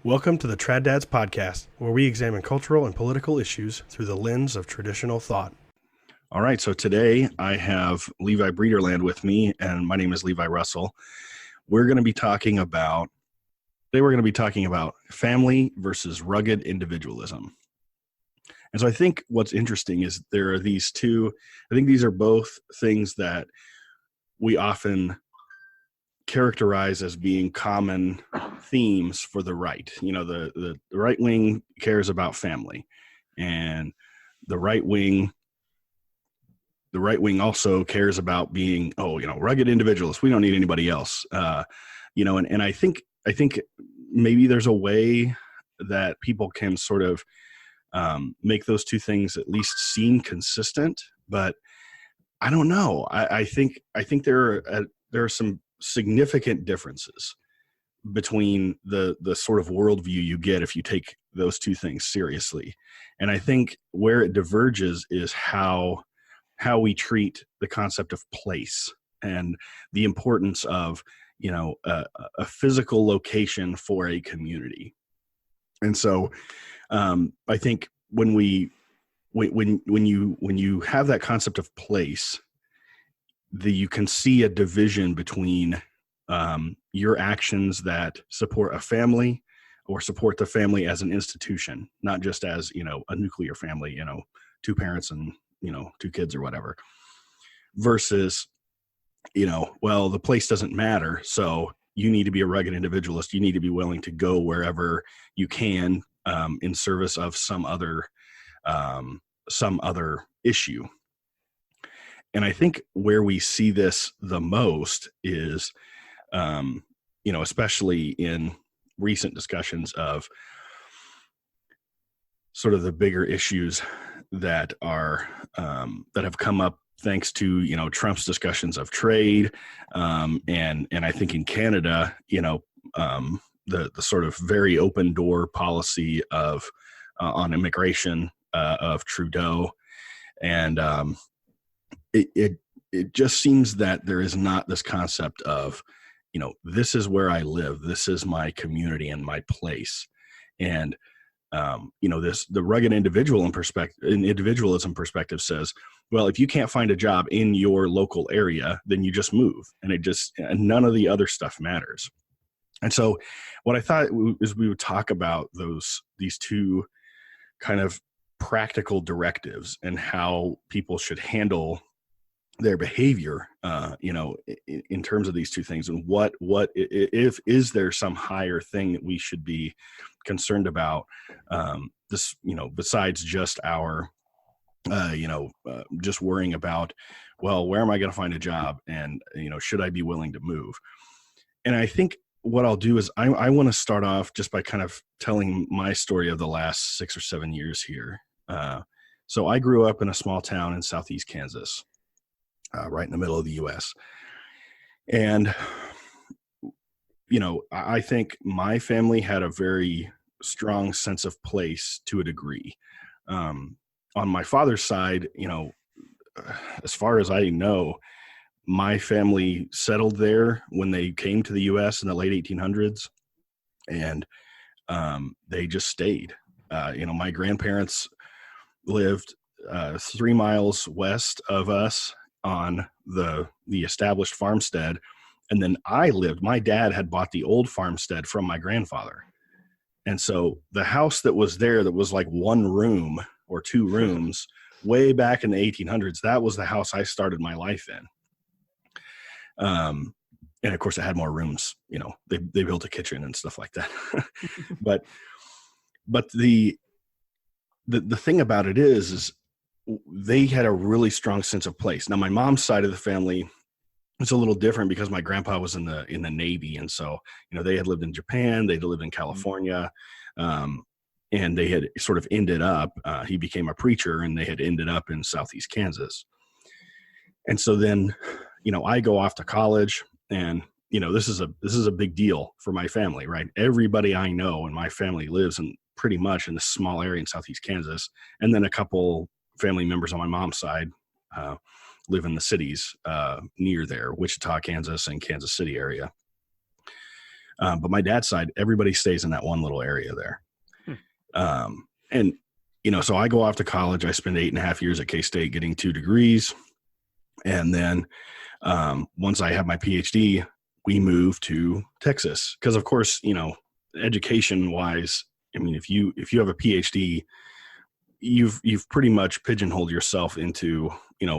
Welcome to the Trad Dads podcast, where we examine cultural and political issues through the lens of traditional thought. All right, so today I have Levi Breederland with me, and my name is Levi Russell. We're going to be talking about family versus rugged individualism. And so I think what's interesting is there are these two. I think these are both things that we often characterize as being common themes for the right. You know, the right wing cares about family, and the right wing also cares about being, rugged individualists. We don't need anybody else. And I think maybe there's a way that people can sort of make those two things at least seem consistent, but I don't know. I think there are some significant differences between the sort of worldview you get if you take those two things seriously. And I think where it diverges is how we treat the concept of place and the importance of, a physical location for a community. And so I think when you have that concept of place, you can see a division between your actions that support a family or support the family as an institution, not just as, a nuclear family, two parents and, two kids or whatever, versus, the place doesn't matter. So you need to be a rugged individualist. You need to be willing to go wherever you can in service of some other issue. And I think where we see this the most is, especially in recent discussions of sort of the bigger issues that are that have come up thanks to Trump's discussions of trade, and I think in Canada, the sort of very open door policy of on immigration of Trudeau, and it just seems that there is not this concept of, this is where I live, this is my community and my place. And, the rugged individualism perspective says, well, if you can't find a job in your local area, then you just move, and none of the other stuff matters. And so what I thought is we would talk about these two kind of practical directives and how people should handle their behavior, in terms of these two things, and what if is there some higher thing that we should be concerned about, besides just our, just worrying about, well, where am I going to find a job, and should I be willing to move? And I think what I'll do is I want to start off just by kind of telling my story of the last 6 or 7 years here. So I grew up in a small town in southeast Kansas. Right in the middle of the U.S. And, I think my family had a very strong sense of place to a degree. On my father's side, as far as I know, my family settled there when they came to the U.S. in the late 1800s, and they just stayed. My grandparents lived 3 miles west of us on the established farmstead, and then my dad had bought the old farmstead from my grandfather, and so the house that was there, that was like 1 room or 2 rooms way back in the 1800s, that was the house I started my life in. And of course it had more rooms, they built a kitchen and stuff like that. but the thing about it is they had a really strong sense of place. Now, my mom's side of the family, it's a little different because my grandpa was in the Navy. And so, they had lived in Japan, they'd lived in California, and they had sort of ended up, he became a preacher, and they had ended up in southeast Kansas. And so then, I go off to college, and, this is a big deal for my family, right? Everybody I know in my family lives pretty much in this small area in southeast Kansas. And then a couple family members on my mom's side live in the cities near there, Wichita, Kansas, and Kansas City area. But my dad's side, everybody stays in that one little area there. Hmm. And, so I go off to college. I spend 8.5 years at K-State getting 2 degrees. And then once I have my PhD, we move to Texas. Because, of course, education wise, I mean, if you have a PhD, you've pretty much pigeonholed yourself into,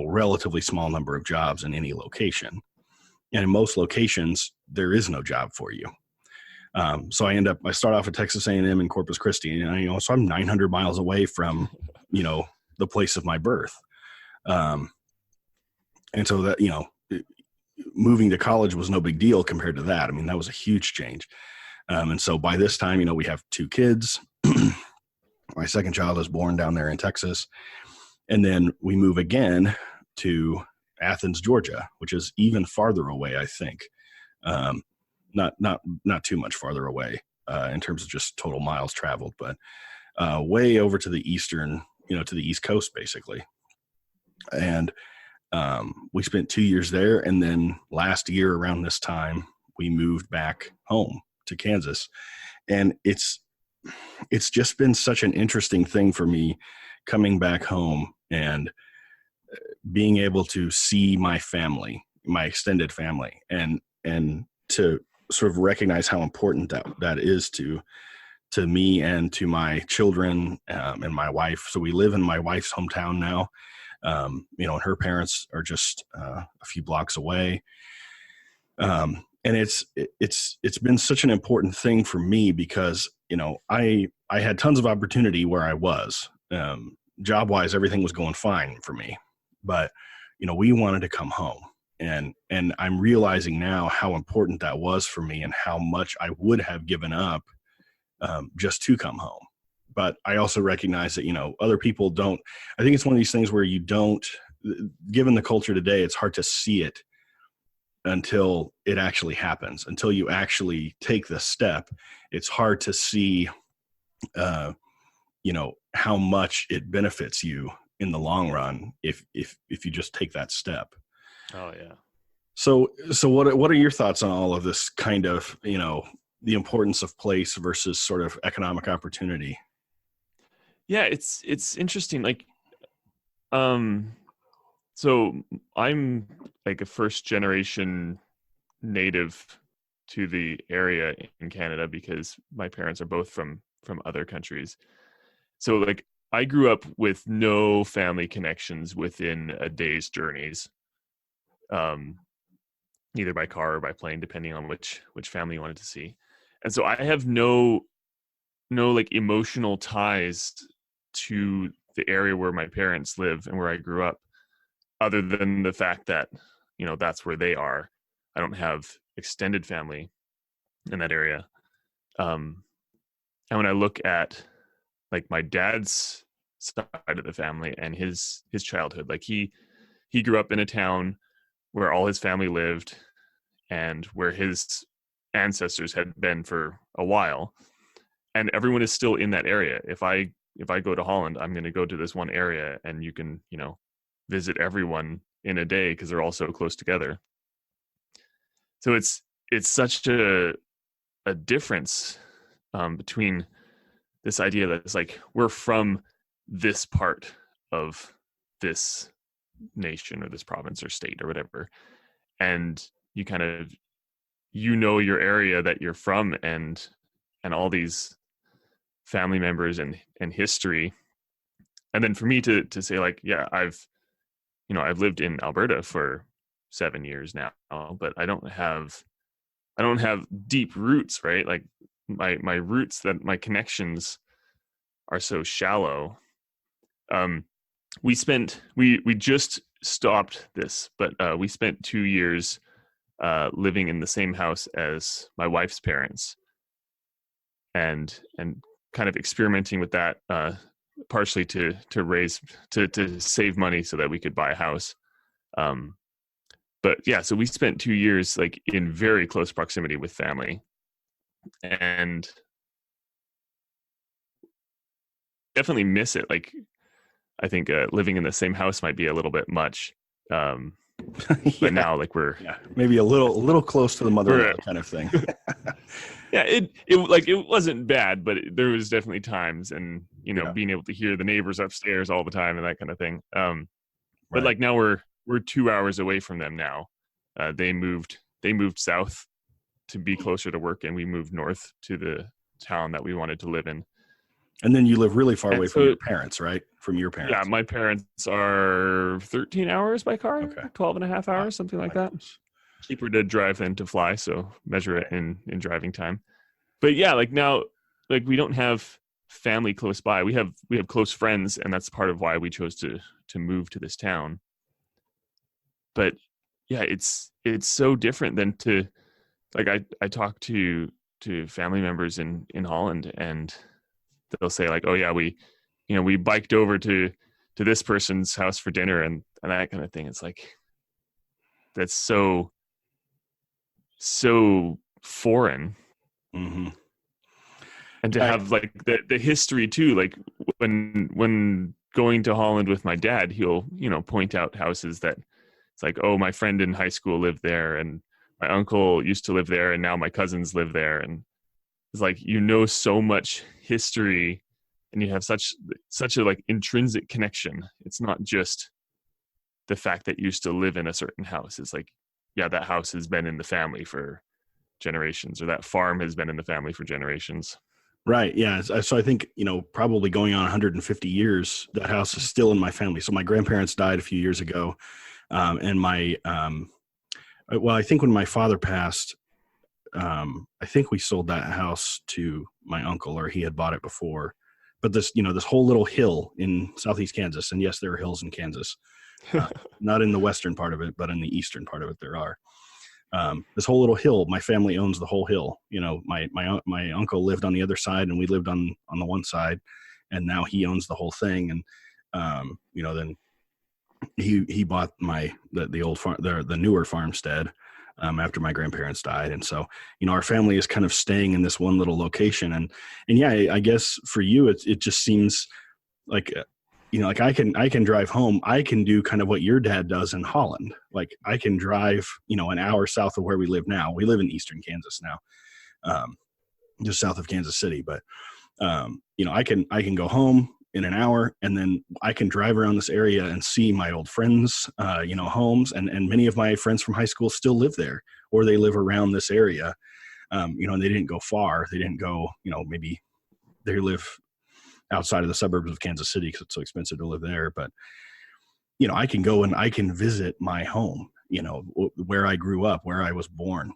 relatively small number of jobs in any location. And in most locations, there is no job for you. So I start off at Texas A&M in Corpus Christi, and so I'm 900 miles away from, the place of my birth. And so that, moving to college was no big deal compared to that. I mean, that was a huge change. And so by this time, we have 2 kids. My second child is born down there in Texas. And then we move again to Athens, Georgia, which is even farther away, I think. Not too much farther away in terms of just total miles traveled, but way over to the eastern, to the East Coast, basically. And we spent 2 years there. And then last year around this time, we moved back home to Kansas. And it's just been such an interesting thing for me coming back home and being able to see my family, my extended family, and to sort of recognize how important that is to me and to my children and my wife. So we live in my wife's hometown now, and her parents are just a few blocks away. And it's been such an important thing for me because, I had tons of opportunity where I was, job wise, everything was going fine for me, but, we wanted to come home, and I'm realizing now how important that was for me and how much I would have given up, just to come home. But I also recognize that, other people don't. I think it's one of these things where you don't, given the culture today, it's hard to see it until it actually happens, until you actually take the step. It's hard to see, how much it benefits you in the long run if you just take that step. Oh yeah. So what are your thoughts on all of this kind of, the importance of place versus sort of economic opportunity? Yeah, it's interesting. Like, so I'm like a first generation native to the area in Canada because my parents are both from other countries. So like I grew up with no family connections within a day's journeys, either by car or by plane, depending on which family you wanted to see. And so I have no like emotional ties to the area where my parents live and where I grew up, other than the fact that, that's where they are. I don't have extended family in that area. And when I look at like my dad's side of the family and his childhood, like he grew up in a town where all his family lived and where his ancestors had been for a while, and everyone is still in that area. If I go to Holland, I'm going to go to this one area and you can, visit everyone in a day because they're all so close together. So it's such a difference between this idea that it's like we're from this part of this nation or this province or state or whatever, and you kind of your area that you're from and all these family members and history. And then for me to say like, yeah, I've lived in Alberta for 7 years now, but I don't have deep roots, right? Like my roots, that my connections are so shallow. We just stopped this, but we spent 2 years living in the same house as my wife's parents, and kind of experimenting with that, partially to save money so that we could buy a house. But yeah, so we spent 2 years like in very close proximity with family, and definitely miss it. Like I think living in the same house might be a little bit much. But now like we're maybe a little close to the mother-in-law we're kind of thing. yeah, it wasn't bad, but there was definitely times, and being able to hear the neighbors upstairs all the time and that kind of thing. But like now we're 2 hours away from them now. They moved south to be closer to work, and we moved north to the town that we wanted to live in. And then you live really far away from your parents, right? From your parents. Yeah, my parents are 13 hours by car, Okay. 12 and a half hours, something like that. Cheaper to drive than to fly, so measure it in driving time. But yeah, like now, like we don't have family close by. We have close friends, and that's part of why we chose to move to this town. But yeah, it's so different than to, like, I talk to family members in Holland, and they'll say like, oh yeah, we biked over to this person's house for dinner and that kind of thing. It's like, that's so foreign. Mm-hmm. And to have like the history too, like when going to Holland with my dad, he'll point out houses that it's like, oh, my friend in high school lived there, and my uncle used to live there, and now my cousins live there. And it's like, so much history, and you have such a like intrinsic connection. It's not just the fact that you used to live in a certain house. It's like, yeah, that house has been in the family for generations, or that farm has been in the family for generations. Right. Yeah. So I think, probably going on 150 years, that house is still in my family. So my grandparents died a few years ago. And I think when my father passed, I think we sold that house to my uncle, or he had bought it before. But this whole little hill in southeast Kansas, and yes, there are hills in Kansas, not in the western part of it, but in the eastern part of it, there are. This whole little hill, my family owns the whole hill. My uncle lived on the other side, and we lived on the one side, and now he owns the whole thing. And then he bought the old farm, the newer farmstead, after my grandparents died. And so, our family is kind of staying in this one little location. And yeah, I guess for you, it just seems like, like I can drive home. I can do kind of what your dad does in Holland. Like I can drive, an hour south of where we live now. We live in eastern Kansas now, just south of Kansas City. But, I can go home in an hour, and then I can drive around this area and see my old friends, homes, and many of my friends from high school still live there, or they live around this area. And they didn't go far. They didn't go, maybe they live outside of the suburbs of Kansas City because it's so expensive to live there. But, I can go and I can visit my home, where I grew up, where I was born.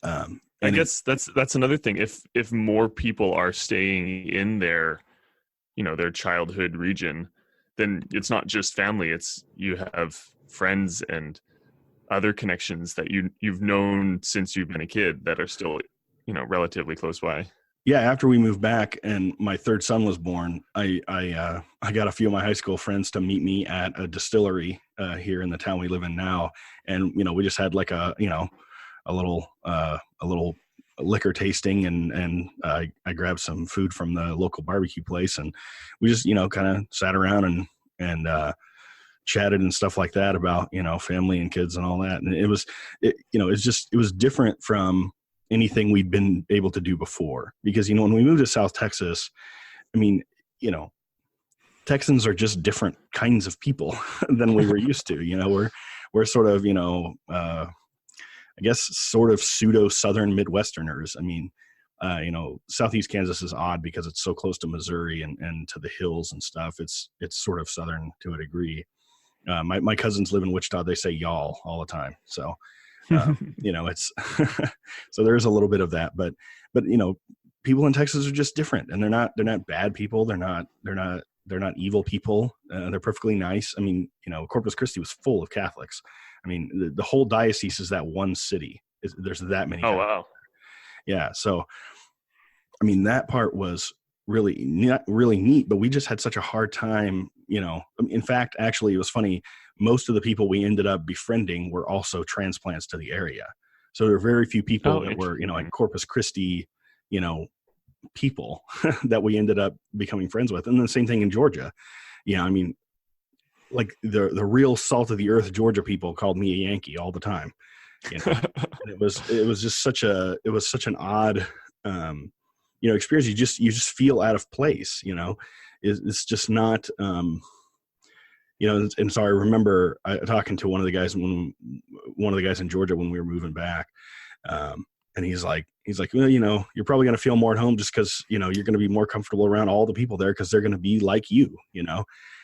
I guess that's another thing. If more people are staying in their childhood region, then it's not just family. It's you have friends and other connections that you've known since you've been a kid that are still, relatively close by. Yeah. After we moved back and my third son was born, I got a few of my high school friends to meet me at a distillery here in the town we live in now. And, we just had like a little liquor tasting, and I grabbed some food from the local barbecue place, and we just, kind of sat around and chatted and stuff like that about, family and kids and all that. And it was different from anything we'd been able to do before, because, when we moved to South Texas, I mean, Texans are just different kinds of people than we were used to. We're sort of, I guess sort of pseudo Southern Midwesterners. I mean, Southeast Kansas is odd because it's so close to Missouri and to the hills and stuff. It's sort of Southern to a degree. My cousins live in Wichita. They say y'all all the time. So, it's, so there's a little bit of that, but people in Texas are just different, and they're not bad people. They're not evil people. They're perfectly nice. I mean, Corpus Christi was full of Catholics. I mean, the whole diocese is that one city. There's that many. Oh, wow. Yeah. So, I mean, that part was really not really neat, but we just had such a hard time, in fact, actually, it was funny. Most of the people we ended up befriending were also transplants to the area. So there were very few people that were, like Corpus Christi, people that we ended up becoming friends with. And the same thing in Georgia. Yeah. I mean, like the real salt of the earth Georgia people called me a Yankee all the time. You know, and it was just such an odd experience. You just feel out of place. It's just not. And so I remember talking to one of the guys in Georgia when we were moving back, and he's like, well, you're probably going to feel more at home just because you're going to be more comfortable around all the people there because they're going to be like you.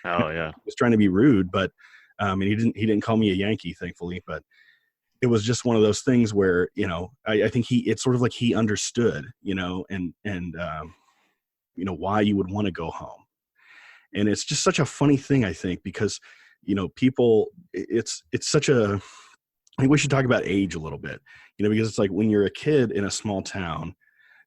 Oh yeah. He was trying to be rude, but and he didn't call me a Yankee, thankfully, but it was just one of those things where I think it's sort of like he understood, and why you would want to go home. And it's just such a funny thing, I think, because, people, it's such I think we should talk about age a little bit, because it's like when you're a kid in a small town,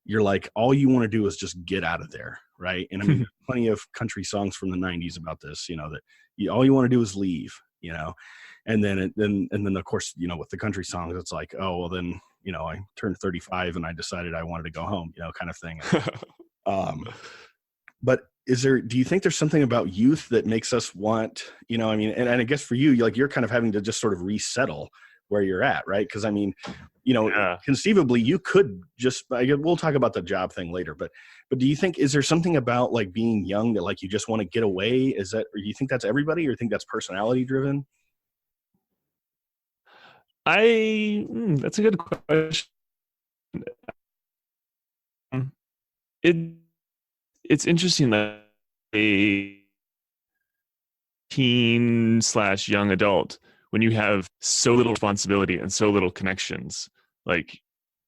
you're like, all you want to do is just get out of there. Right. And I mean, there's plenty of country songs from the 90s about this, that all you want to do is leave, and then of course, with the country songs, it's like, oh, well then, I turned 35 and I decided I wanted to go home, kind of thing. But do you think there's something about youth that makes us want, and I guess for you, you're kind of having to just sort of resettle where you're at, right? Because I mean, conceivably you could just, we'll talk about the job thing later, but do you think, is there something about like being young that like you just want to get away? Or do you think that's everybody, or you think that's personality driven? That's a good question. It's interesting that a teen/young adult, when you have so little responsibility and so little connections, like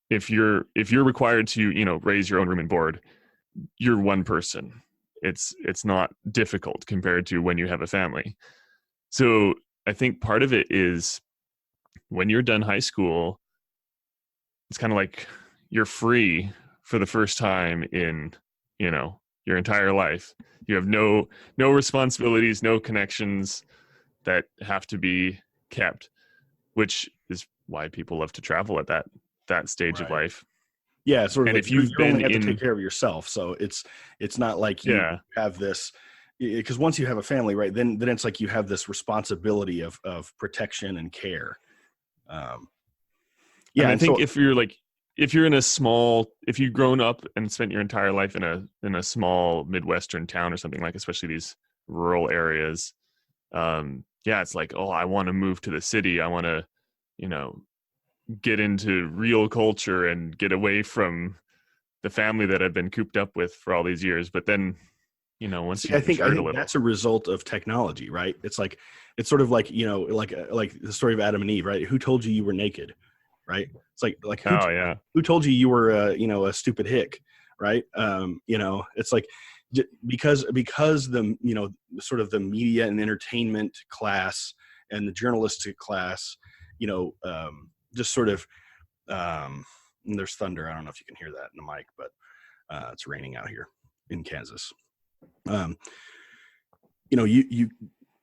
if you're required to raise your own room and board, you're one person. It's not difficult compared to when you have a family. So I think part of it is when you're done high school, it's kind of like you're free for the first time in your entire life. You have no responsibilities, no connections that have to be kept, which is why people love to travel at that stage of life. Yeah, sort of. And like if you've you been only have to take care of yourself, so it's not like you have this, because once you have a family, right, then it's like you have this responsibility of protection and care. And I think if you've grown up and spent your entire life in a small Midwestern town or something, like especially these rural areas, it's like, oh, I want to move to the city. I want to, get into real culture and get away from the family that I've been cooped up with for all these years. But then, once you I think that's a result of technology, right? It's sort of like, like the story of Adam and Eve, right? Who told you were naked? Right. It's like who told you were a stupid hick, right? It's like because the sort of the media and entertainment class and the journalistic class, just sort of and there's thunder. I don't know if you can hear that in the mic, but it's raining out here in Kansas.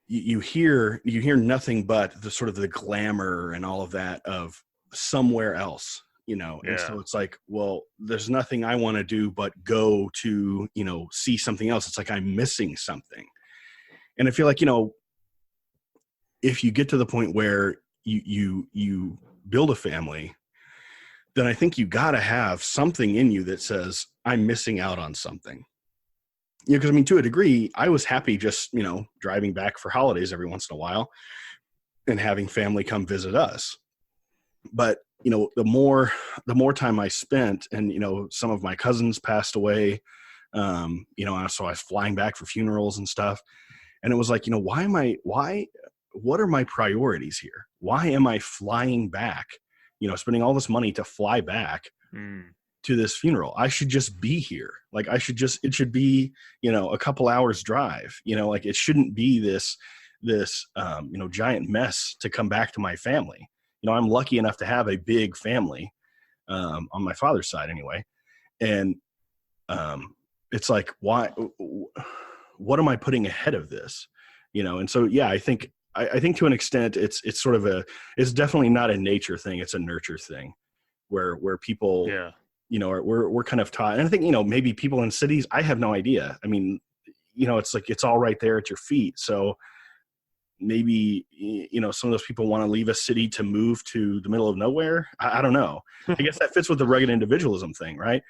You hear nothing but the sort of the glamour and all of that of somewhere else, and so it's like, well, there's nothing I want to do but go to see something else. It's like I'm missing something. And I feel like if you get to the point where you build a family, then I think you got to have something in you that says I'm missing out on something. Because I mean, to a degree, I was happy just driving back for holidays every once in a while and having family come visit us. But the more time I spent, and some of my cousins passed away, so I was flying back for funerals and stuff, and it was like, what are my priorities here? Why am I flying back? Spending all this money to fly back to this funeral. I should just be here. Like it should be a couple hours drive. Like it shouldn't be this giant mess to come back to my family. I'm lucky enough to have a big family, on my father's side anyway. And it's like, why, what am I putting ahead of this? And so, I think to an extent it's sort of it's definitely not a nature thing. It's a nurture thing where people, we're kind of taught. And I think, maybe people in cities, I have no idea. I mean, it's like, it's all right there at your feet. So maybe, some of those people want to leave a city to move to the middle of nowhere. I don't know. I guess that fits with the rugged individualism thing, right?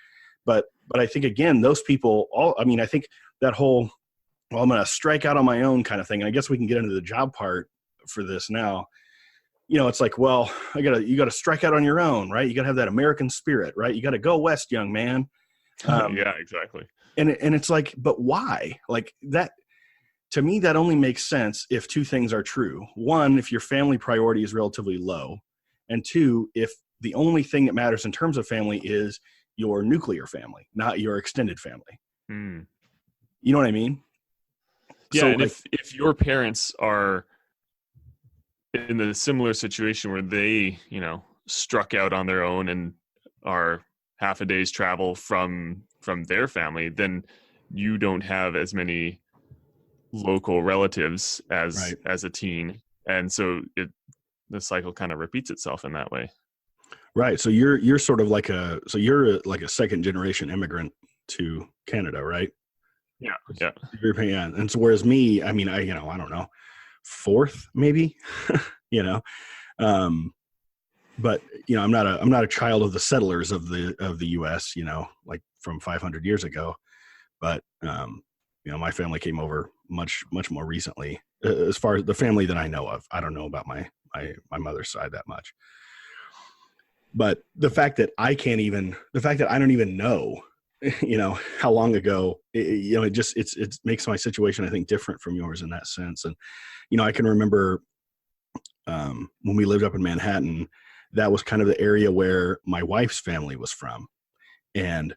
But I think, again, those people I think that whole, well, I'm going to strike out on my own kind of thing. And I guess we can get into the job part for this now. It's like, well, you got to strike out on your own, right? You got to have that American spirit, right? You got to go west, young man. Yeah, exactly. And it's like, but why? Like that, to me, that only makes sense if two things are true. One, if your family priority is relatively low. And two, if the only thing that matters in terms of family is your nuclear family, not your extended family. Mm. You know what I mean? Yeah, So, and if your parents are in the similar situation where they, struck out on their own and are half a day's travel from their family, then you don't have as many local relatives as a teen, and so the cycle kind of repeats itself in that way. Right. So you're sort of like a second generation immigrant to Canada, right? Yeah. Yeah. And so whereas me, I mean, I don't know, fourth maybe, but I'm not a child of the settlers of the US, like from 500 years ago, but my family came over much more recently, as far as the family that I know of. I don't know about my mother's side that much. But the fact that I don't even know, how long ago, it makes my situation, I think, different from yours in that sense. And, I can remember when we lived up in Manhattan, that was kind of the area where my wife's family was from. And,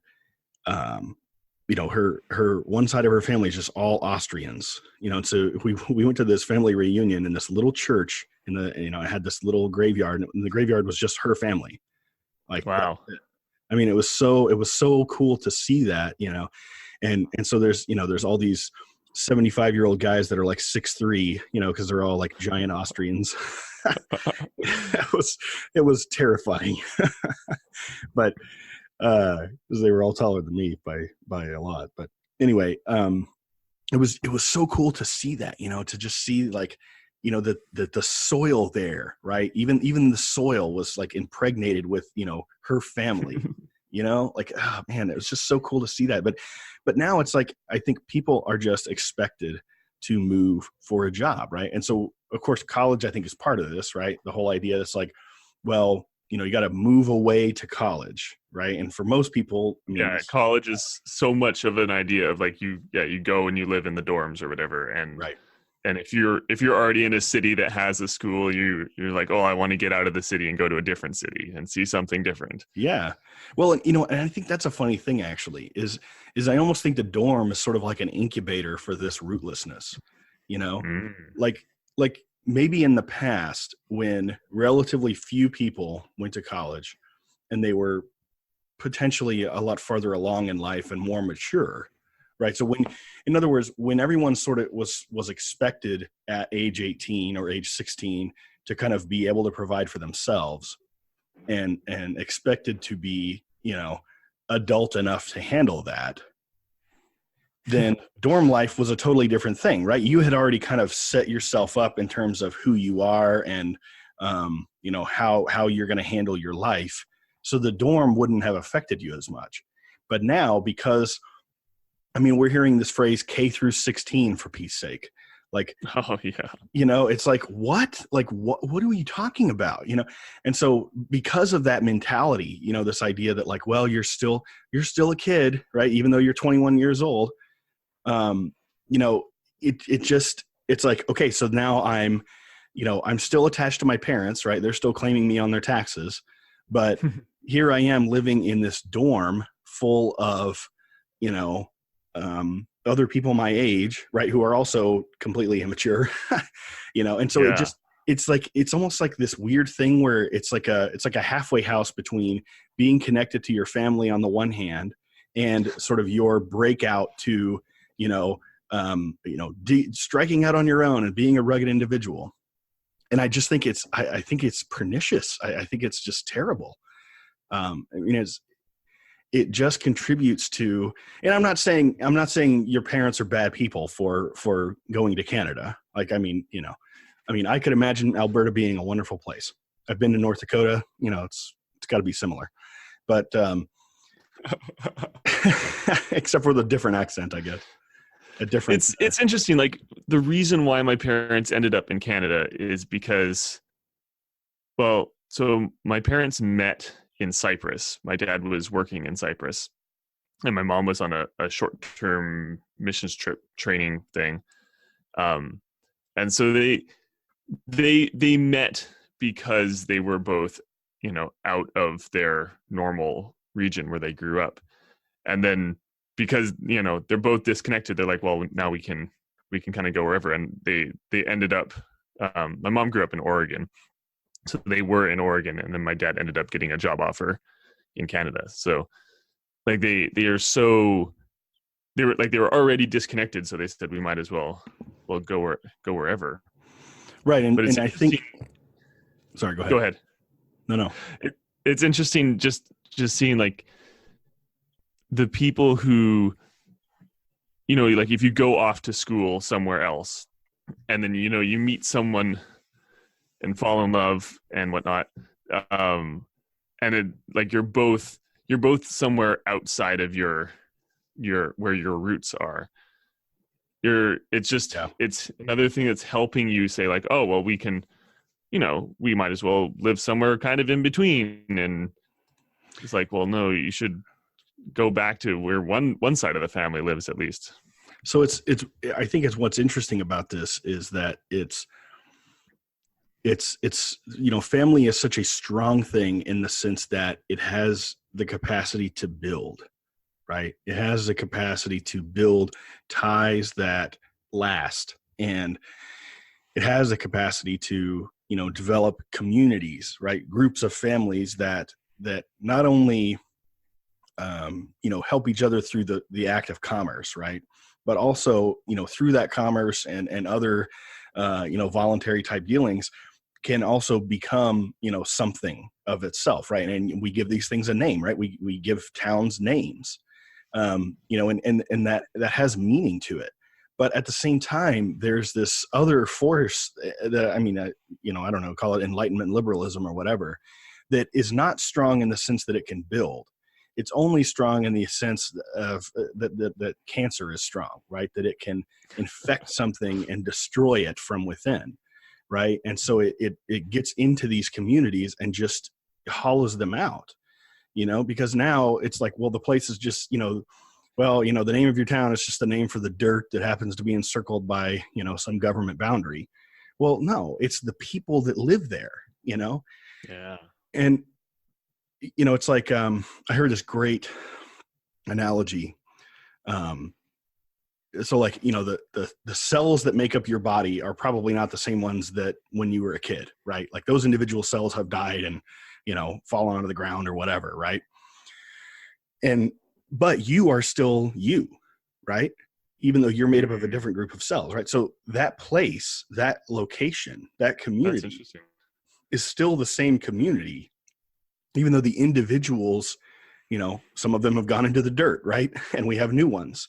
her one side of her family is just all Austrians, and so we went to this family reunion in this little church it had this little graveyard, and the graveyard was just her family. Like, wow. I mean, it was so cool to see that, and so there's all these 75-year-old guys that are like 6'3", cause they're all like giant Austrians. It was terrifying, but, because they were all taller than me by a lot. But anyway, it was so cool to see that, to just see like, the soil there, right? Even the soil was like impregnated with, her family, like, oh man, it was just so cool to see that. But now it's like, I think people are just expected to move for a job, right? And so of course, college, I think, is part of this, right? The whole idea that's like, well, you got to move away to college, right? And for most people, college is so much of an idea of like you go and you live in the dorms or whatever, and right. And if you're already in a city that has a school, you're like, oh, I want to get out of the city and go to a different city and see something different. Yeah. Well, and I think that's a funny thing actually is I almost think the dorm is sort of like an incubator for this rootlessness, like maybe in the past when relatively few people went to college and they were potentially a lot farther along in life and more mature. Right. So in other words, when everyone sort of was expected at age 18 or age 16 to kind of be able to provide for themselves and expected to be, adult enough to handle that, then dorm life was a totally different thing, right? You had already kind of set yourself up in terms of who you are and, how you're going to handle your life. So the dorm wouldn't have affected you as much. But now, because we're hearing this phrase K through 16 for peace sake. Like, oh yeah, it's like, what? Like, what are you talking about? And so because of that mentality, this idea that like, well, you're still a kid, right? Even though you're 21 years old, it's like, okay, so now I'm still attached to my parents, right? They're still claiming me on their taxes, but here I am living in this dorm full of, other people my age, right, who are also completely immature, and so it's almost like this weird thing where it's like a halfway house between being connected to your family on the one hand and sort of your breakout to, striking out on your own and being a rugged individual. And I just think I think it's pernicious. I think it's just terrible. It just contributes to, and I'm not saying your parents are bad people for going to Canada, Like, I mean, I could imagine Alberta being a wonderful place. I've been to North Dakota, it's got to be similar, but except for the different accent, I guess. It's interesting. Like, the reason why my parents ended up in Canada is because, well, so my parents met in Cyprus. My dad was working in Cyprus, and my mom was on a short-term missions trip training thing. And so they met because they were both, out of their normal region where they grew up. And then because, they're both disconnected, they're like, well, now we can kind of go wherever. And they ended up, my mom grew up in Oregon. So they were in Oregon, and then my dad ended up getting a job offer in Canada. So like they were already disconnected. So they said, we might as well go wherever. Right. But and I think, sorry, go ahead. Go ahead. No. It's interesting just seeing like the people who, like if you go off to school somewhere else and then, you meet someone and fall in love and whatnot. And it, like, you're both somewhere outside of your where your roots are. It's another thing that's helping you say like, oh, well, we can, we might as well live somewhere kind of in between. And it's like, well, no, you should go back to where one side of the family lives at least. So I think it's what's interesting about this is that it's family is such a strong thing in the sense that it has the capacity to build, right? It has the capacity to build ties that last, and it has the capacity to, develop communities, right? Groups of families that not only, help each other through the act of commerce, right? But also, through that commerce and other, voluntary type dealings can also become, something of itself, right? And we give these things a name, right? We give towns names, and that has meaning to it. But at the same time, there's this other force that, I don't know, call it enlightenment liberalism or whatever, that is not strong in the sense that it can build. It's only strong in the sense of that cancer is strong, right? That it can infect something and destroy it from within, right? And so it gets into these communities and just hollows them out, because now it's like, well, the place is just, the name of your town is just the name for the dirt that happens to be encircled by, some government boundary. Well, no, it's the people that live there, Yeah. And, it's like, I heard this great analogy. So like, the cells that make up your body are probably not the same ones that when you were a kid, right? Like those individual cells have died and, fallen onto the ground or whatever, right? But you are still you, right? Even though you're made up of a different group of cells, right? So that place, that location, that community is still the same community, even though the individuals, some of them have gone into the dirt, right? And we have new ones,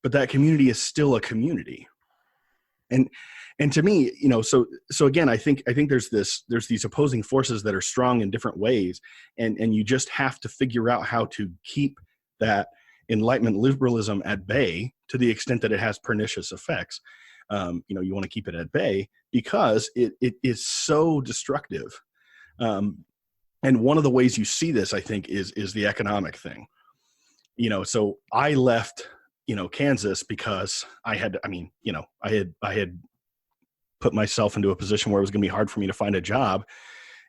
but that community is still a community. And to me, so again, I think there's these opposing forces that are strong in different ways. And you just have to figure out how to keep that enlightenment liberalism at bay to the extent that it has pernicious effects. You want to keep it at bay because it is so destructive. And one of the ways you see this, I think, is the economic thing. So I left, Kansas because I had put myself into a position where it was going to be hard for me to find a job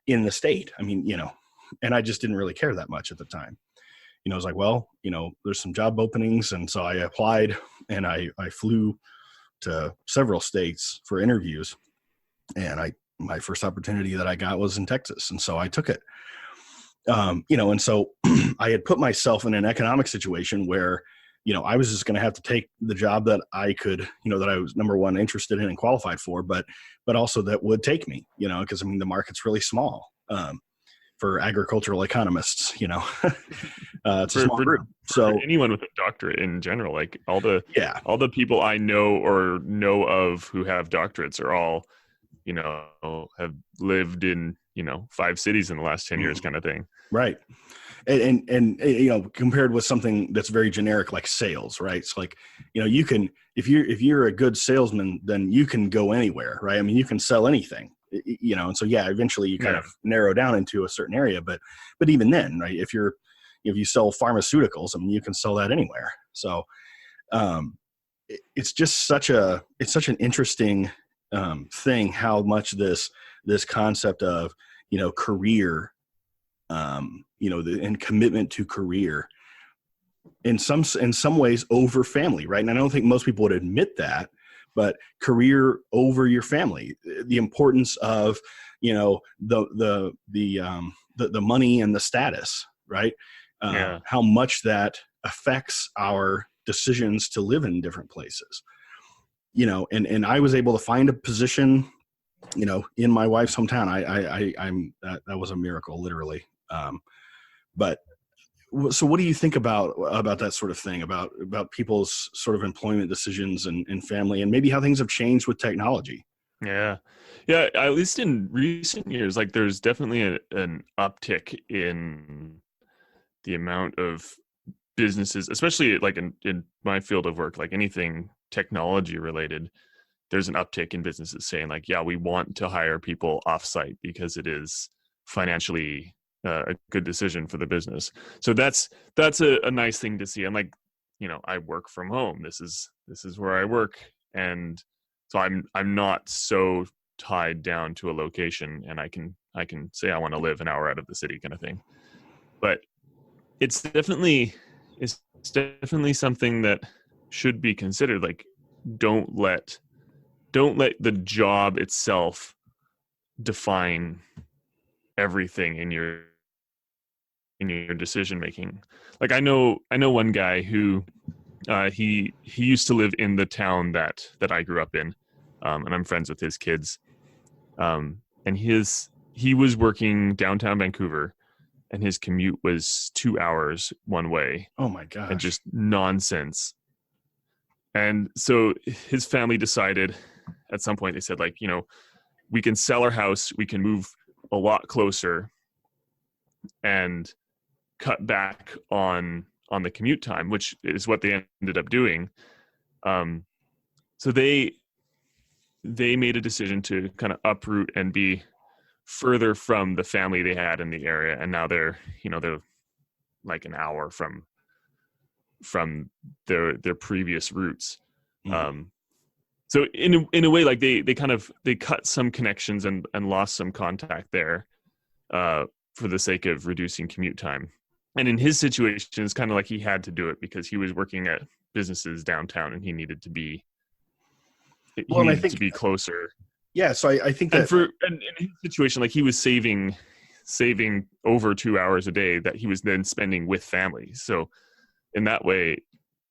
in the state. And I just didn't really care that much at the time. I was like, well, there's some job openings. And so I applied and I flew to several states for interviews. And my first opportunity that I got was in Texas. And so I took it, and so I had put myself in an economic situation where, I was just going to have to take the job that I could, that I was, number one, interested in and qualified for, but also that would take me, because the market's really small, for agricultural economists, It's a small group. For So anyone with a doctorate in general, like all the yeah, people I know or know of who have doctorates are all, have lived in, 5 cities in the last 10 years kind of thing. right. And compared with something that's very generic like sales, right? It's like, you can, if you're a good salesman, then you can go anywhere, right? I mean, you can sell anything, and so eventually you kind of narrow down into a certain area, but even then, right, if you sell pharmaceuticals, I mean, you can sell that anywhere. So it's just such an interesting thing, how much this concept of career, and commitment to career in some ways over family, right? And I don't think most people would admit that, but career over your family, the importance of the money and the status, right? How much that affects our decisions to live in different places, and I was able to find a position, in my wife's hometown. I'm that was a miracle, literally. But so what do you think about that sort of thing, about people's sort of employment decisions and family, and maybe how things have changed with technology? Yeah. At least in recent years, like there's definitely an uptick in the amount of businesses, especially like in my field of work, like anything technology related, there's an uptick in businesses saying like, yeah, we want to hire people offsite because it is financially a good decision for the business. So that's a nice thing to see. And like, I work from home. This is where I work, and so I'm not so tied down to a location, and I can say I want to live an hour out of the city, kind of thing. But it's definitely something that should be considered. Like, don't let the job itself define everything in your decision making. Like I know one guy who he used to live in the town that I grew up in, and I'm friends with his kids. And he was working downtown Vancouver, and his commute was 2 hours one way. Oh my gosh. And just nonsense. And so his family decided at some point, they said like, we can sell our house, we can move a lot closer and cut back on the commute time, which is what they ended up doing. So they made a decision to kind of uproot and be further from the family they had in the area, and now they're like an hour from their previous roots. Mm-hmm. So in a way, like they cut some connections and lost some contact there for the sake of reducing commute time. And in his situation, it's kind of like he had to do it because he was working at businesses downtown, and he needed to be to be closer. Yeah, so I think that and in his situation, like he was saving over 2 hours a day that he was then spending with family. So in that way,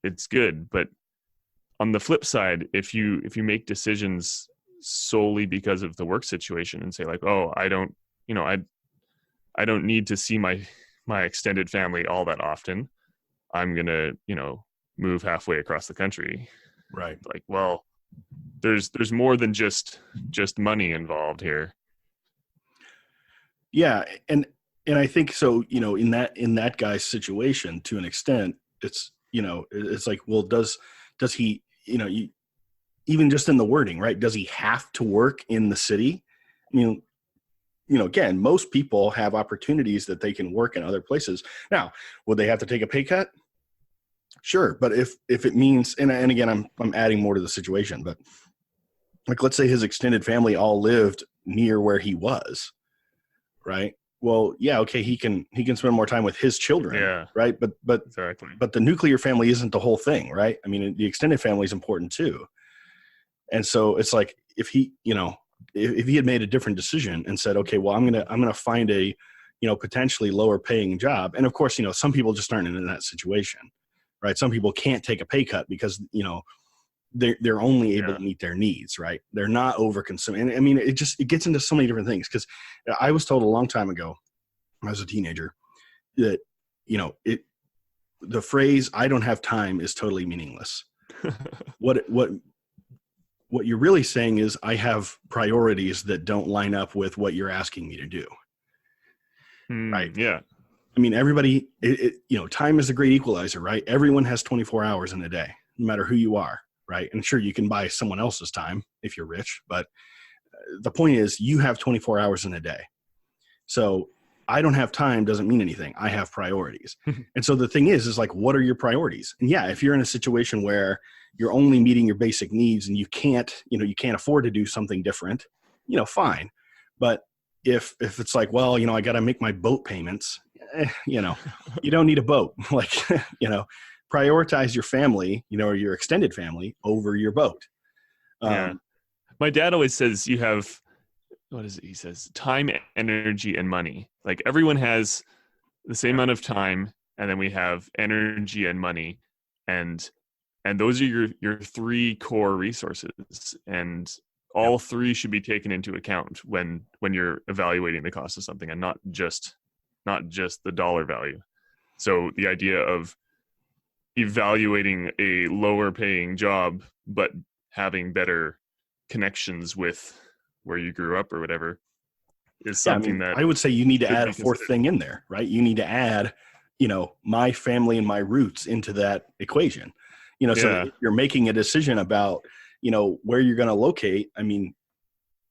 it's good. But on the flip side, if you make decisions solely because of the work situation and say like, oh, I don't need to see my extended family all that often, I'm gonna move halfway across the country. Right. Like, well, there's more than just money involved here. Yeah, and I think so. In that guy's situation, to an extent, it's it's like, well, does he even just in the wording, right? Does he have to work in the city? Again, most people have opportunities that they can work in other places. Now, would they have to take a pay cut? Sure, but if it means, and again, I'm adding more to the situation, but like, let's say his extended family all lived near where he was, right? Well, yeah, okay, he can spend more time with his children, yeah, right? But exactly. But the nuclear family isn't the whole thing, right? I mean, the extended family is important too. And so it's like, if he had made a different decision and said, okay, well, I'm gonna find a potentially lower paying job, and of course, some people just aren't in that situation, right? Some people can't take a pay cut because they're only able to meet their needs, right? They're not over consuming. And I mean, it gets into so many different things, because I was told a long time ago when I was a teenager that the phrase "I don't have time" is totally meaningless. What you're really saying is I have priorities that don't line up with what you're asking me to do. Right. Yeah. I mean, everybody, time is a great equalizer, right? Everyone has 24 hours in a day, no matter who you are, right? And sure, you can buy someone else's time if you're rich, but the point is you have 24 hours in a day. So I don't have time doesn't mean anything. I have priorities. And so the thing is like, what are your priorities? And yeah, if you're in a situation where you're only meeting your basic needs and you can't afford to do something different, fine. But if it's like, well, I got to make my boat payments, you don't need a boat. Like, prioritize your family, or your extended family over your boat. Yeah. My dad always says you have, what is it? He says time, energy, and money. Like everyone has the same amount of time, and then we have energy and money, and those are your three core resources, and all three should be taken into account when you're evaluating the cost of something, and not just the dollar value. So the idea of evaluating a lower paying job but having better connections with where you grew up or whatever is something that I would say you need to add a fourth thing in there, right? You need to add, my family and my roots into that equation. So if you're making a decision about, where you're going to locate. I mean,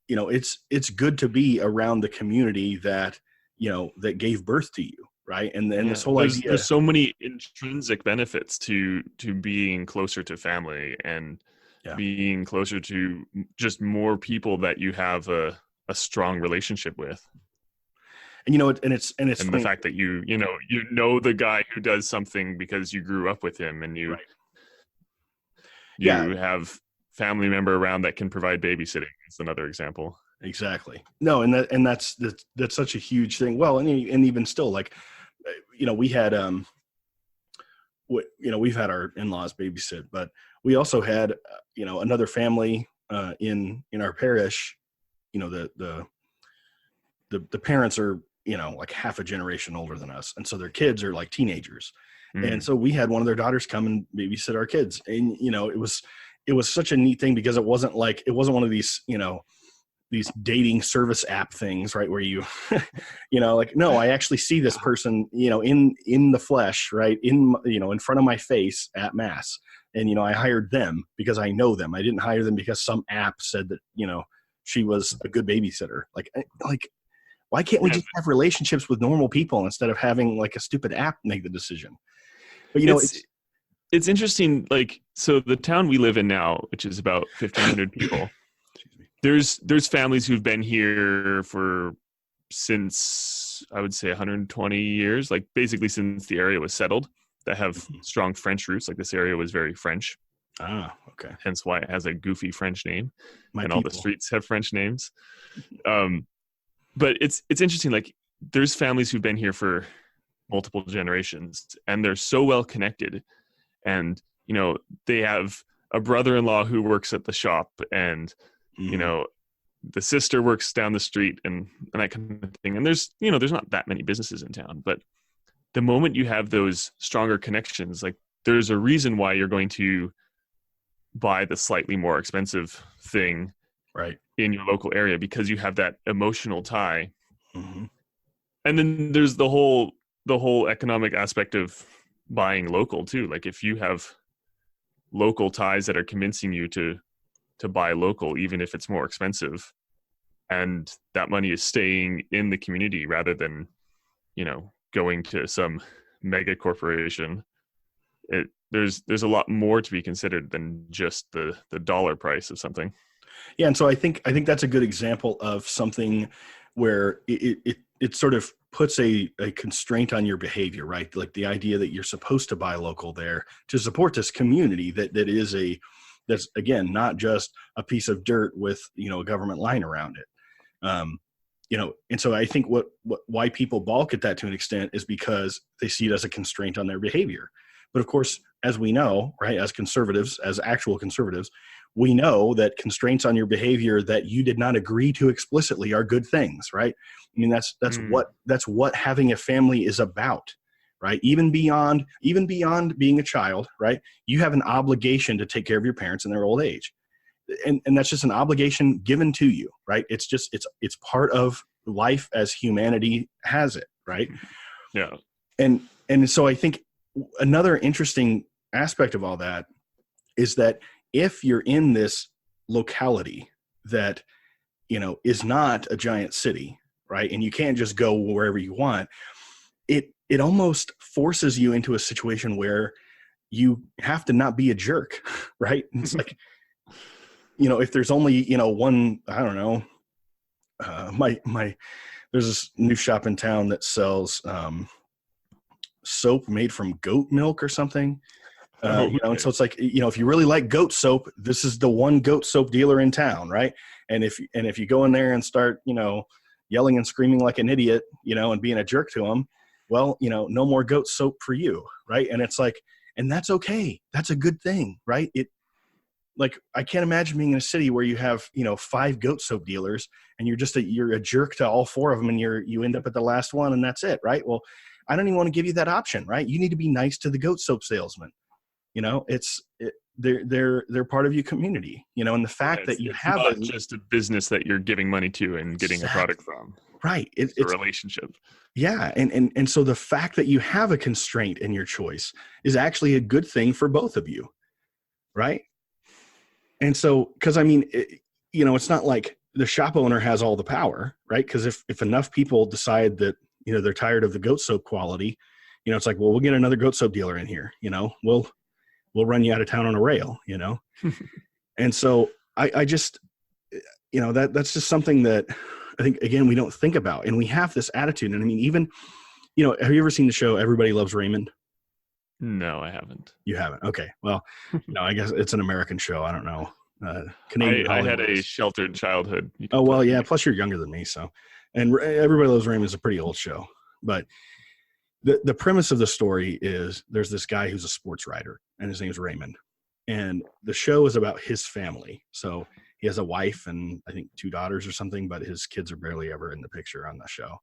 it's good to be around the community that, that gave birth to you. Right. And then this whole idea, there's so many intrinsic benefits to being closer to family and being closer to just more people that you have a strong relationship with. And it's the fact that you know the guy who does something because you grew up with him, and you have family member around that can provide babysitting. It's another example. Exactly. No, and that's such a huge thing. Well, and even still, like, we had we've had our in-laws babysit, but we also had another family in our parish. The parents are like half a generation older than us, and so their kids are like teenagers. And so we had one of their daughters come and babysit our kids, and it was such a neat thing because it wasn't one of these these dating service app things, right? Where you, like, no, I actually see this person, in the flesh, right? In front of my face at mass. And, I hired them because I know them. I didn't hire them because some app said that, she was a good babysitter. Like, why can't we just have relationships with normal people instead of having like a stupid app make the decision? But, it's interesting. Like, so the town we live in now, which is about 1,500 people, there's families who've been here since I would say 120 years, like basically since the area was settled, that have strong French roots. Like this area was very French. Ah, okay. Hence why it has a goofy French name, all the streets have French names. But it's interesting. Like there's families who've been here for multiple generations, and they're so well connected, and they have a brother-in-law who works at the shop, and the sister works down the street and that kind of thing. And there's not that many businesses in town, but the moment you have those stronger connections, like there's a reason why you're going to buy the slightly more expensive thing right in your local area because you have that emotional tie. And then there's the whole economic aspect of buying local too. Like if you have local ties that are convincing you to buy local, even if it's more expensive, and that money is staying in the community rather than, going to some mega corporation. There's a lot more to be considered than just the dollar price of something. Yeah. And so I think that's a good example of something where it sort of puts a constraint on your behavior, right? Like the idea that you're supposed to buy local there to support this community that's again, not just a piece of dirt with, a government line around it. And so I think why people balk at that to an extent is because they see it as a constraint on their behavior. But of course, as we know, right, as conservatives, as actual conservatives, we know that constraints on your behavior that you did not agree to explicitly are good things, right? I mean, that's what having a family is about, right? Even beyond being a child, right? You have an obligation to take care of your parents in their old age. And that's just an obligation given to you, right? It's just, it's part of life as humanity has it, right? Yeah. And so I think another interesting aspect of all that is that if you're in this locality that, you know, is not a giant city, right? And you can't just go wherever you want, it almost forces you into a situation where you have to not be a jerk, right? It's like, you know, if there's only, you know, one, I don't know, there's this new shop in town that sells soap made from goat milk or something. You know, and so it's like, you know, if you really like goat soap, this is the one goat soap dealer in town, right? And if you go in there and start, you know, yelling and screaming like an idiot, you know, and being a jerk to them, well, you know, no more goat soap for you, right? And it's like, and that's okay. That's a good thing, right? Like, I can't imagine being in a city where you have, you know, 5 goat soap dealers and you're a jerk to all 4 of them and you end up at the last one and that's it, right? Well, I don't even want to give you that option, right? You need to be nice to the goat soap salesman. You know, they're part of your community, you know, and the fact that you have not just a business that you're giving money to and getting a product from. Right. It's a relationship. Yeah. And so the fact that you have a constraint in your choice is actually a good thing for both of you. Right. And so, cause I mean, you know, it's not like the shop owner has all the power, right? Cause if enough people decide that, you know, they're tired of the goat soap quality, you know, it's like, well, we'll get another goat soap dealer in here, you know, we'll run you out of town on a rail, you know? And so I just, you know, that's just something that I think, again, we don't think about, and we have this attitude. And I mean, even, you know, have you ever seen the show Everybody Loves Raymond? No, I haven't. You haven't? Okay. Well, no, I guess it's an American show. I don't know. Canadian. I had a sheltered childhood. Oh, well, yeah. Plus you're younger than me. So, and Everybody Loves Raymond is a pretty old show, but the premise of the story is there's this guy who's a sports writer and his name's Raymond. And the show is about his family. So he has a wife and I think 2 daughters or something, but his kids are barely ever in the picture on the show.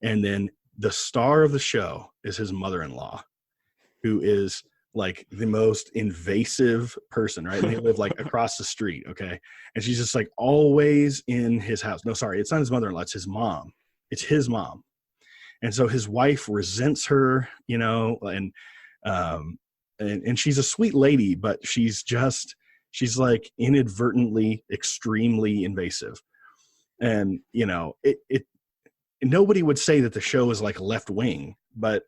And then the star of the show is his mother-in-law, who is like the most invasive person, right? And they live like across the street. Okay. And she's just like always in his house. No, sorry. It's not his mother-in-law. It's his mom. It's his mom. And so his wife resents her, you know, and she's a sweet lady, but she's like inadvertently extremely invasive. And, you know, nobody would say that the show is like left wing, but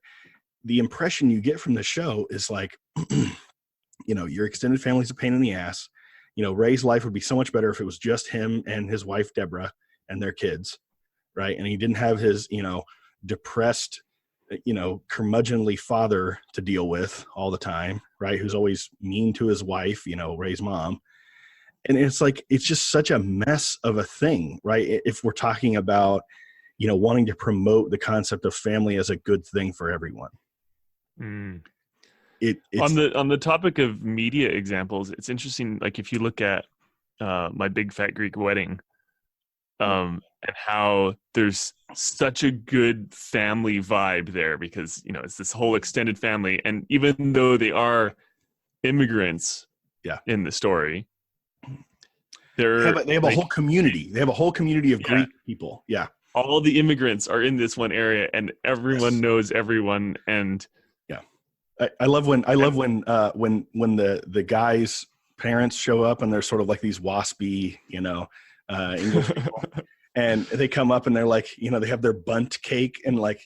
the impression you get from the show is like, you know, your extended family's a pain in the ass. You know, Ray's life would be so much better if it was just him and his wife, Deborah, and their kids. Right. And he didn't have his, you know, depressed, you know, curmudgeonly father to deal with all the time, right? Who's always mean to his wife, you know, Ray's mom. And it's like, it's just such a mess of a thing, right? If we're talking about, you know, wanting to promote the concept of family as a good thing for everyone. It's on the topic of media examples, it's interesting. Like if you look at My Big Fat Greek Wedding, and how there's such a good family vibe there because, you know, it's this whole extended family. And even though they are immigrants in the story, they have a whole community. They have a whole community of Greek people. Yeah. All the immigrants are in this one area and everyone knows everyone. And I love when the guy's parents show up and they're sort of like these waspy, you know, English people. And they come up and they're like, you know, they have their bunt cake and like,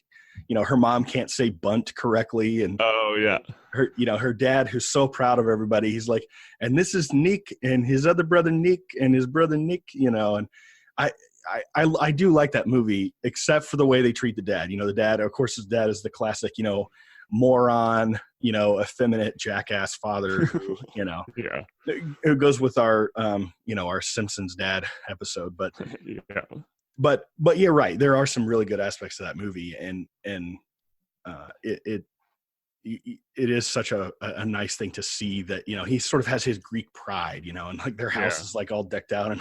you know, her mom can't say bunt correctly. And her, you know, her dad, who's so proud of everybody, he's like, and this is Nick and his other brother, Nick, and his brother, Nick, you know, and I do like that movie, except for the way they treat the dad. You know, the dad, of course, his dad is the classic, you know, moron, you know, effeminate jackass father who, you know, who goes with our, you know, our Simpsons dad episode, but but you're right. There are some really good aspects to that movie. And it is such a nice thing to see that, you know, he sort of has his Greek pride, you know, and like their house is like all decked out and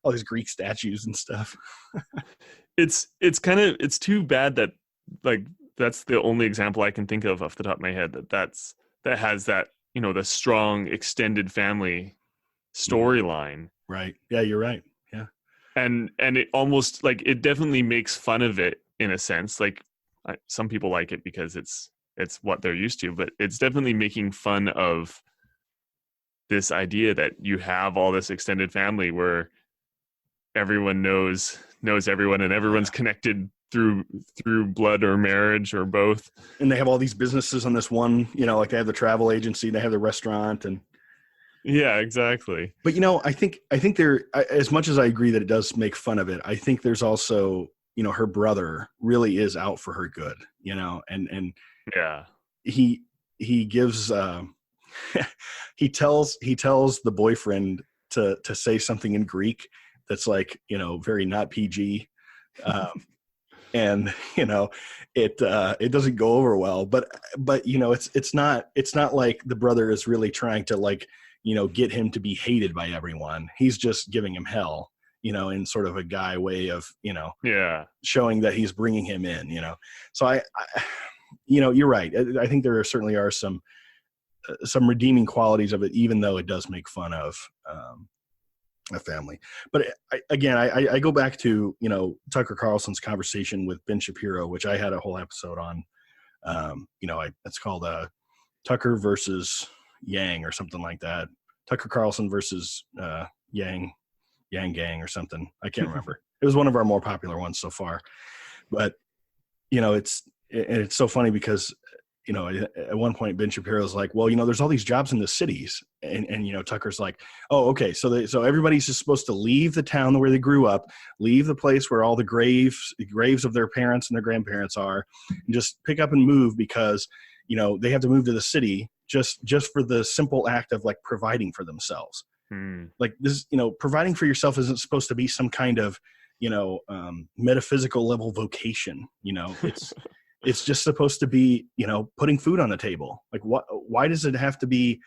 all these Greek statues and stuff. It's too bad that like that's the only example I can think of off the top of my head that has that, the strong extended family storyline. Right. Yeah, you're right. Yeah. And it almost like, it definitely makes fun of it in a sense. Like some people like it because it's what they're used to, but it's definitely making fun of this idea that you have all this extended family where everyone knows everyone, and everyone's connected through blood or marriage or both. And they have all these businesses on this one, like they have the travel agency, they have the restaurant, and yeah, exactly. But I think there, as much as I agree that it does make fun of it, I think there's also, her brother really is out for her good, and yeah, he gives he tells the boyfriend to say something in Greek that's like, very not PG. And it doesn't go over well, but it's not like the brother is really trying to like, get him to be hated by everyone. He's just giving him hell, in sort of a guy way of, showing that he's bringing him in, So I you're right. I think there certainly are some redeeming qualities of it, even though it does make fun of a family. But I go back to, Tucker Carlson's conversation with Ben Shapiro, which I had a whole episode on. It's called Tucker versus Yang or something like that. Tucker Carlson versus Yang Gang or something. I can't remember. It was one of our more popular ones so far. But it's so funny because at one point Ben Shapiro's like, well, there's all these jobs in the cities, and Tucker's like, oh, okay, so everybody's just supposed to leave the town where they grew up, leave the place where all the graves of their parents and their grandparents are, and just pick up and move because they have to move to the city just for the simple act of like providing for themselves. Like this, providing for yourself isn't supposed to be some kind of metaphysical level vocation. It's just supposed to be, putting food on the table. Like why does it have to be,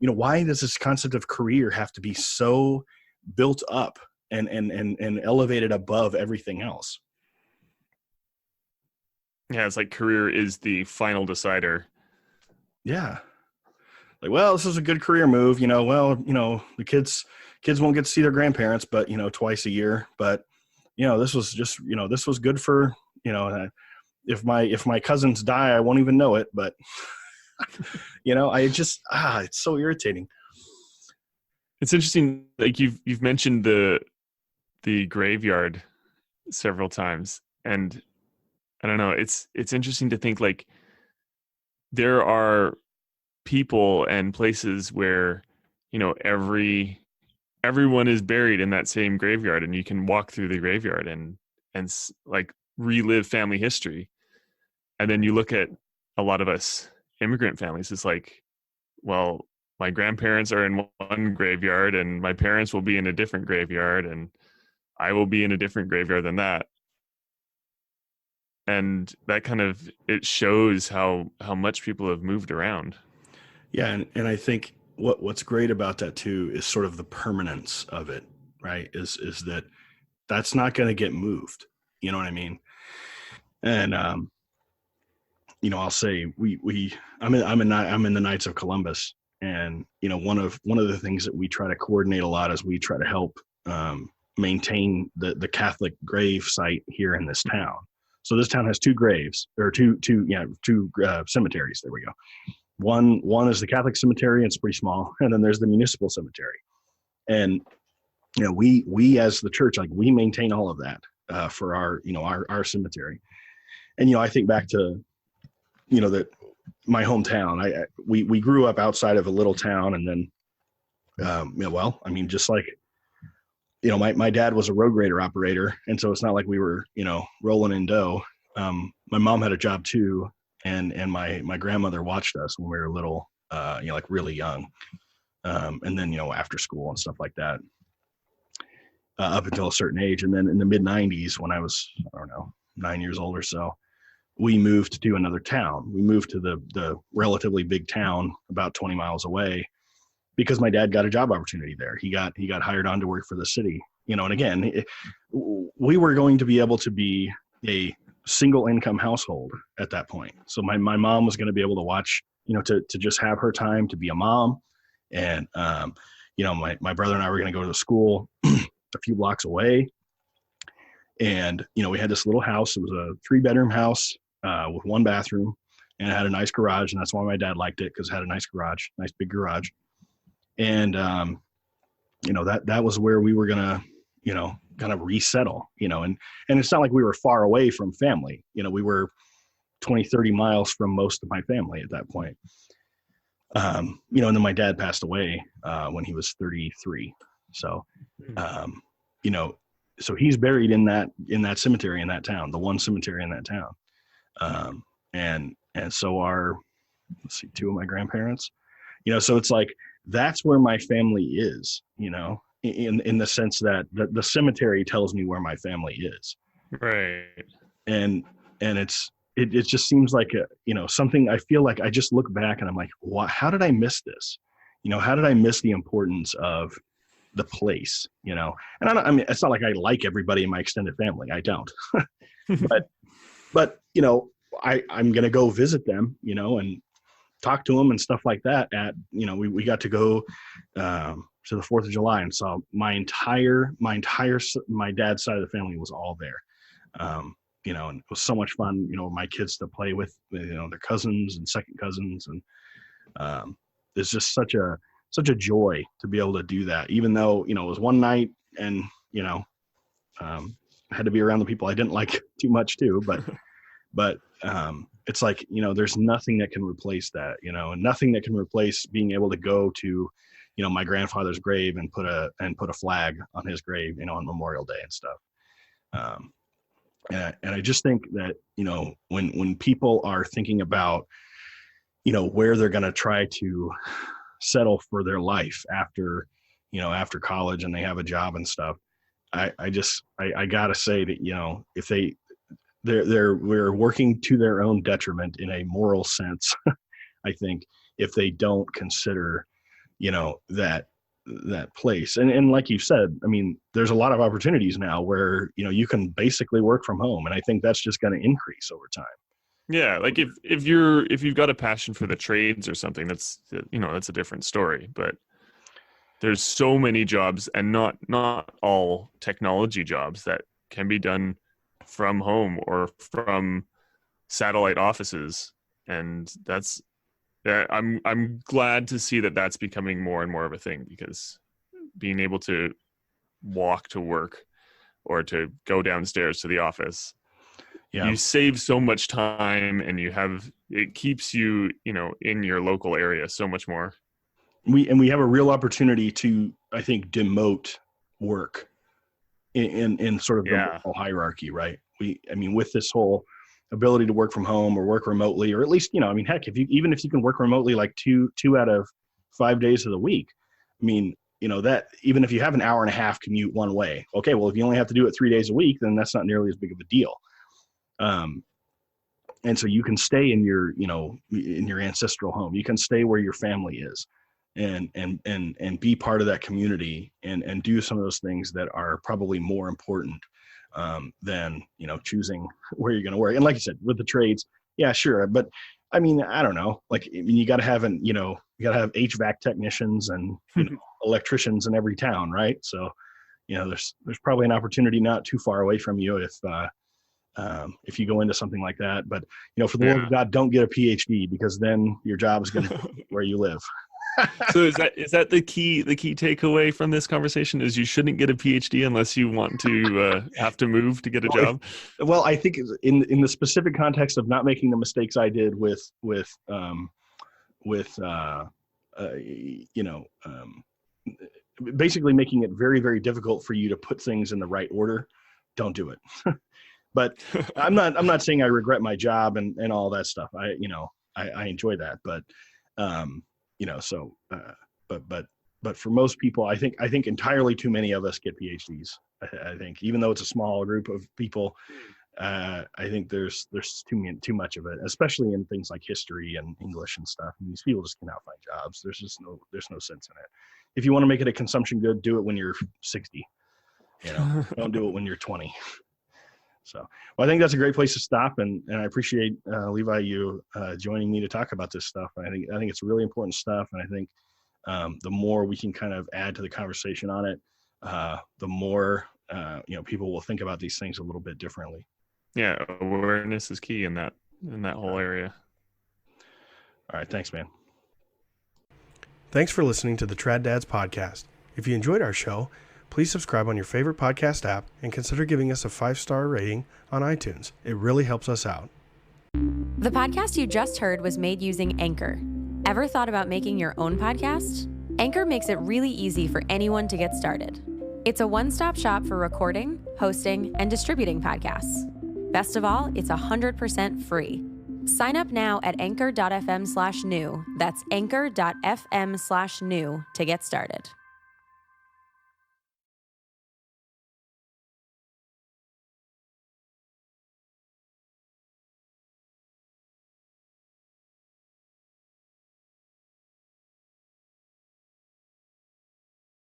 why does this concept of career have to be so built up and elevated above everything else? Yeah. It's like career is the final decider. Yeah. Like, well, this is a good career move, the kids won't get to see their grandparents, but, twice a year. But, this was just, this was good for, if my cousins die, I won't even know it. But, I just, it's so irritating. It's interesting. Like you've mentioned the graveyard several times, and I don't know, it's interesting to think like there are people and places where everyone is buried in that same graveyard, and you can walk through the graveyard and like relive family history. And then you look at a lot of us immigrant families, it's like, well, my grandparents are in one graveyard and my parents will be in a different graveyard and I will be in a different graveyard than that. And that kind of, it shows how much people have moved around. Yeah. And I think what's great about that too is sort of the permanence of it, right? Is that that's not going to get moved. You know what I mean? And, I'll say I'm in the Knights of Columbus, and, one of the things that we try to coordinate a lot is we try to help, maintain the Catholic grave site here in this town. So this town has two graves, or two cemeteries. There we go. One is the Catholic cemetery, and it's pretty small, and then there's the municipal cemetery. And we as the church, like, we maintain all of that for our cemetery. And I think back to that my hometown. We grew up outside of a little town, and then just like my dad was a road grader operator, and so it's not like we were rolling in dough. My mom had a job too. And my grandmother watched us when we were little, like really young. And then, after school and stuff like that, up until a certain age. And then in the mid 90s, when I was, 9 years old or so, we moved to another town. We moved to the relatively big town about 20 miles away because my dad got a job opportunity there. He got hired on to work for the city, and again, we were going to be able to be a single income household at that point. So my mom was going to be able to watch, to just have her time to be a mom. And, my brother and I were going to go to school a few blocks away. And, we had this little house. It was a 3-bedroom house with 1 bathroom, and it had a nice garage. And that's why my dad liked it, because it had a nice garage, nice big garage. And, that was where we were going to, kind of resettle, and it's not like we were far away from family. We were 20, 30 miles from most of my family at that point. And then my dad passed away when he was 33. So, so he's buried in that cemetery in that town, the one cemetery in that town. And so are, 2 of my grandparents, so it's like, that's where my family is, in the sense that the cemetery tells me where my family is. Right. And it just seems like something. I feel like I just look back and I'm like, how did I miss this? How did I miss the importance of the place? And it's not like I like everybody in my extended family. I don't, but I'm going to go visit them, and talk to them and stuff like that. We got to go to the 4th of July and saw my dad's side of the family was all there. And it was so much fun, my kids to play with, their cousins and second cousins. And it's just such a joy to be able to do that, even though, it was one night and, I had to be around the people I didn't like too much too, but it's like, there's nothing that can replace that, and nothing that can replace being able to go to, my grandfather's grave and put a flag on his grave, on Memorial Day and stuff. And I just think that, when people are thinking about, where they're going to try to settle for their life after college and they have a job and stuff, I gotta say that, if we're working to their own detriment in a moral sense. I think if they don't consider, that place. And like you said, I mean, there's a lot of opportunities now where, you can basically work from home. And I think that's just going to increase over time. Yeah. Like if you've got a passion for the trades or something, that's a different story, but there's so many jobs, and not all technology jobs, that can be done from home or from satellite offices. And I'm glad to see that that's becoming more and more of a thing, because being able to walk to work or to go downstairs to the office, you save so much time, and it keeps you, in your local area so much more. We have a real opportunity to, I think, demote work in sort of the moral hierarchy, right? With this whole ability to work from home or work remotely, or at least, heck, even if you can work remotely like two out of 5 days of the week, that even if you have an hour and a half commute one way, okay, well, if you only have to do it 3 days a week, then that's not nearly as big of a deal. And so you can stay in your ancestral home. You can stay where your family is, and be part of that community, and do some of those things that are probably more important than, choosing where you're going to work. And like you said, with the trades, yeah, sure. But I don't know, you got to have HVAC technicians and, electricians in every town. Right. So, there's probably an opportunity not too far away from you if you go into something like that. But, for the love of God, don't get a PhD, because then your job is going to be where you live. So is that the key takeaway from this conversation, is you shouldn't get a PhD unless you want to have to move to get a job? Well, I think in the specific context of not making the mistakes I did with basically making it very, very difficult for you to put things in the right order, don't do it. But I'm not saying I regret my job and all that stuff. I enjoy that, but but for most people, I think entirely too many of us get PhDs. I think, even though it's a small group of people, I think there's too much of it, especially in things like history and English and stuff. And these people just cannot find jobs. There's no sense in it. If you want to make it a consumption good, do it when you're 60. Don't do it when you're 20. So, well, I think that's a great place to stop, and I appreciate Levi, you joining me to talk about this stuff. I think it's really important stuff, and I think the more we can kind of add to the conversation on it, the more people will think about these things a little bit differently. Yeah, awareness is key in that whole area. All right, thanks, man. Thanks for listening to the Trad Dads podcast. If you enjoyed our show, please subscribe on your favorite podcast app and consider giving us a 5-star rating on iTunes. It really helps us out. The podcast you just heard was made using Anchor. Ever thought about making your own podcast? Anchor makes it really easy for anyone to get started. It's a one-stop shop for recording, hosting, and distributing podcasts. Best of all, it's 100% free. Sign up now at anchor.fm/new. That's anchor.fm/new to get started.